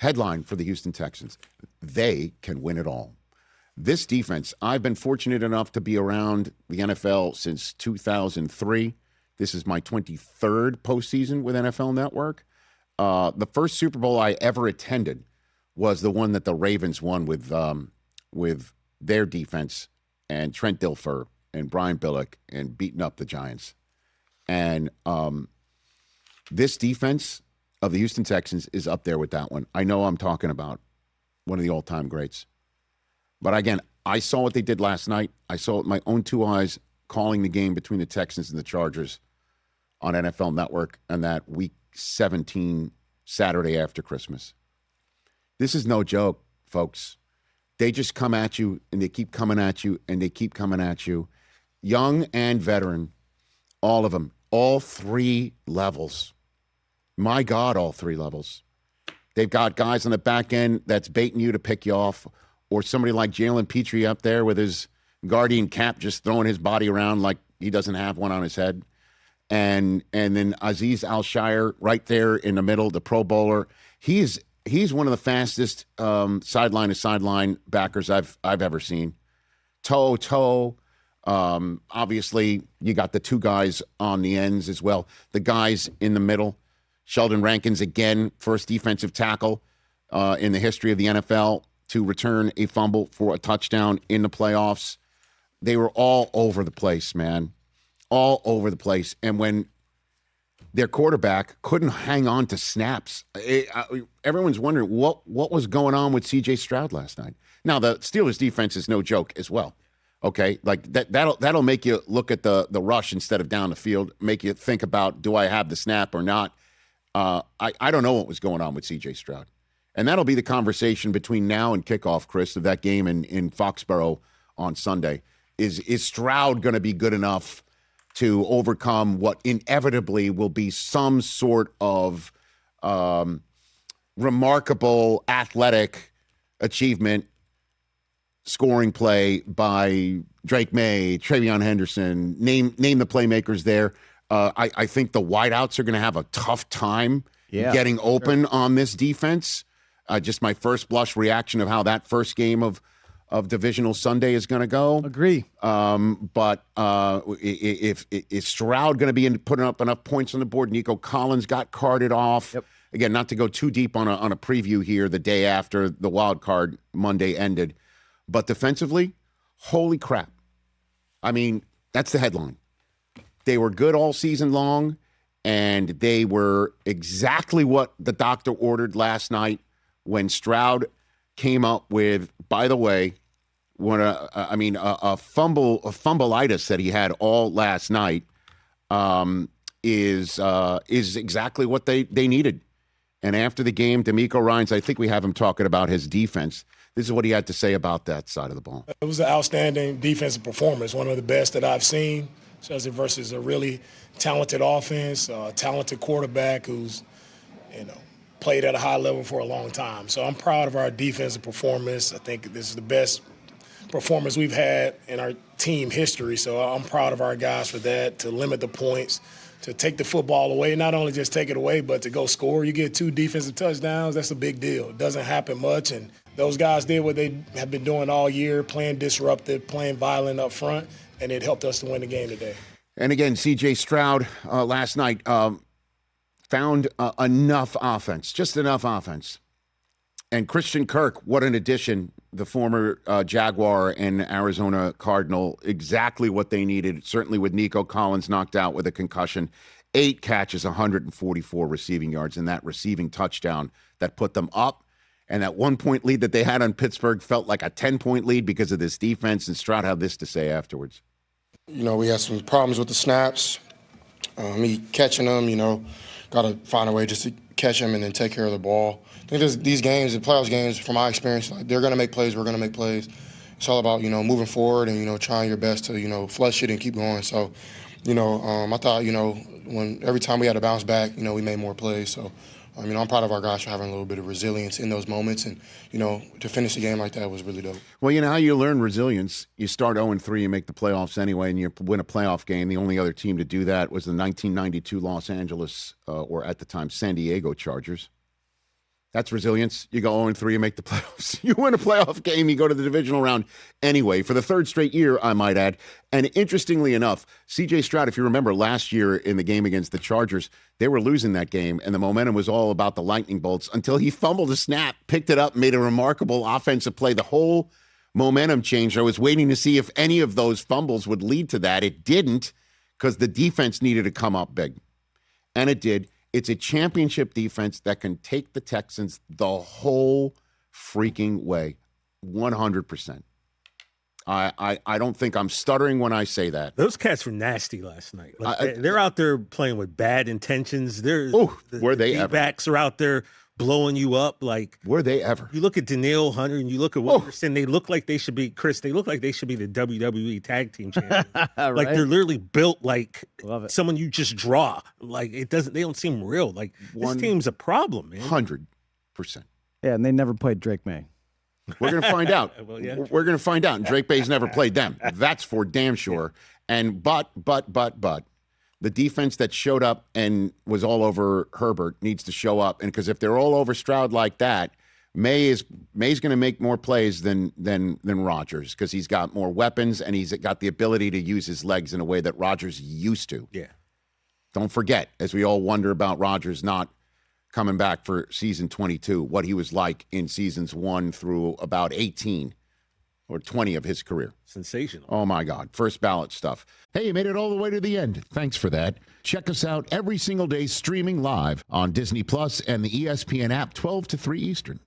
Headline for the Houston Texans: they can win it all. This defense, I've been fortunate enough to be around the NFL since 2003. This is my 23rd postseason with NFL Network. The first Super Bowl I ever attended was the one that the Ravens won with their defense and Trent Dilfer and Brian Billick and beating up the Giants. And this defense of the Houston Texans is up there with that one. I know I'm talking about one of the all-time greats. But again, I saw what they did last night. I saw it with my own two eyes calling the game between the Texans and the Chargers on NFL Network on that Week 17 Saturday after Christmas. This is no joke, folks. They just come at you, and they keep coming at you, and they keep coming at you. Young and veteran, all of them, all three levels. My God, all three levels. They've got guys on the back end that's baiting you to pick you off, or somebody like Jalen Petrie up there with his guardian cap just throwing his body around like he doesn't have one on his head. And then Azeez Al-Shire right there in the middle, the Pro Bowler. He's one of the fastest sideline to sideline backers I've ever seen. Toe. Obviously, you got the two guys on the ends as well. The guys in the middle. Sheldon Rankins, again, first defensive tackle in the history of the NFL to return a fumble for a touchdown in the playoffs. They were all over the place, man. All over the place. And when their quarterback couldn't hang on to snaps, everyone's wondering what was going on with C.J. Stroud last night. Now, the Steelers' defense is no joke as well. Okay, like that'll make you look at the rush instead of down the field, make you think about, do I have the snap or not? I don't know what was going on with C.J. Stroud. And that'll be the conversation between now and kickoff, Chris, of that game in Foxborough on Sunday. Is Stroud going to be good enough to overcome what inevitably will be some sort of remarkable athletic achievement, scoring play by Drake May, Travion Henderson, name the playmakers there. I think the wideouts are going to have a tough time getting open on this defense. Just my first blush reaction of how that first game of Divisional Sunday is going to go. Agree. But is Stroud going to be putting up enough points on the board? Nico Collins got carted off. Yep. Again, not to go too deep on a preview here the day after the wild card Monday ended. But defensively, holy crap. I mean, that's the headline. They were good all season long, and they were exactly what the doctor ordered last night when Stroud came up with, by the way, a fumbleitis that he had all last night is exactly what they needed. And after the game, D'Amico Ryans, I think we have him talking about his defense. This is what he had to say about that side of the ball. It was an outstanding defensive performance, one of the best that I've seen, especially versus a really talented offense, talented quarterback who's, played at a high level for a long time. So I'm proud of our defensive performance. I think this is the best performance we've had in our team history. So I'm proud of our guys for that, to limit the points, to take the football away, not only just take it away, but to go score. You get 2 defensive touchdowns, that's a big deal. It doesn't happen much, and those guys did what they have been doing all year, playing disruptive, playing violent up front, and it helped us to win the game today. And again, C.J. Stroud last night found enough offense, just enough offense. And Christian Kirk, what an addition, the former Jaguar and Arizona Cardinal, exactly what they needed, certainly with Nico Collins knocked out with a concussion. 8 catches, 144 receiving yards, and that receiving touchdown that put them up. And that 1-point lead that they had on Pittsburgh felt like a 10-point lead because of this defense. And Stroud had this to say afterwards. We had some problems with the snaps. Me catching them, got to find a way just to catch them and then take care of the ball. I think these games, the playoffs games, from my experience, they're going to make plays, we're going to make plays. It's all about, moving forward and, trying your best to, flush it and keep going. So, I thought, every time we had to bounce back, we made more plays. So, I'm proud of our guys for having a little bit of resilience in those moments. And, to finish the game like that was really dope. Well, how you learn resilience? You start 0-3 and make the playoffs anyway, and you win a playoff game. The only other team to do that was the 1992 Los Angeles, or at the time, San Diego Chargers. That's resilience. You go 0-3 and make the playoffs. You win a playoff game, you go to the divisional round anyway for the third straight year, I might add. And interestingly enough, C.J. Stroud, if you remember last year in the game against the Chargers, they were losing that game, and the momentum was all about the lightning bolts until he fumbled a snap, picked it up, made a remarkable offensive play. The whole momentum changed. I was waiting to see if any of those fumbles would lead to that. It didn't, because the defense needed to come up big. And it did. It's a championship defense that can take the Texans the whole freaking way, 100%. I don't think I'm stuttering when I say that. Those cats were nasty last night. Like, they're out there playing with bad intentions. Were they ever? Backs are out there blowing you up. Like, were they ever? You look at Danielle Hunter and you look at Wilkerson. They look like they should be, Chris, they look like they should be the WWE tag team champions. Right? Like, they're literally built like Love it. someone you just draw. Like, they don't seem real. Like, this team's a problem, man. 100%. Yeah, and they never played Drake May. We're going to find out. Well, yeah. We're going to find out. And Drake Bay's never played them. That's for damn sure. And but, the defense that showed up and was all over Herbert needs to show up. And because if they're all over Stroud like that, May's going to make more plays than Rodgers, because he's got more weapons and he's got the ability to use his legs in a way that Rodgers used to. Yeah. Don't forget, as we all wonder about Rodgers not coming back for season 22, what he was like in seasons 1 through about 18 or 20 of his career. Sensational. Oh, my God. First ballot stuff. Hey, you made it all the way to the end. Thanks for that. Check us out every single day streaming live on Disney Plus and the ESPN app 12 to 3 Eastern.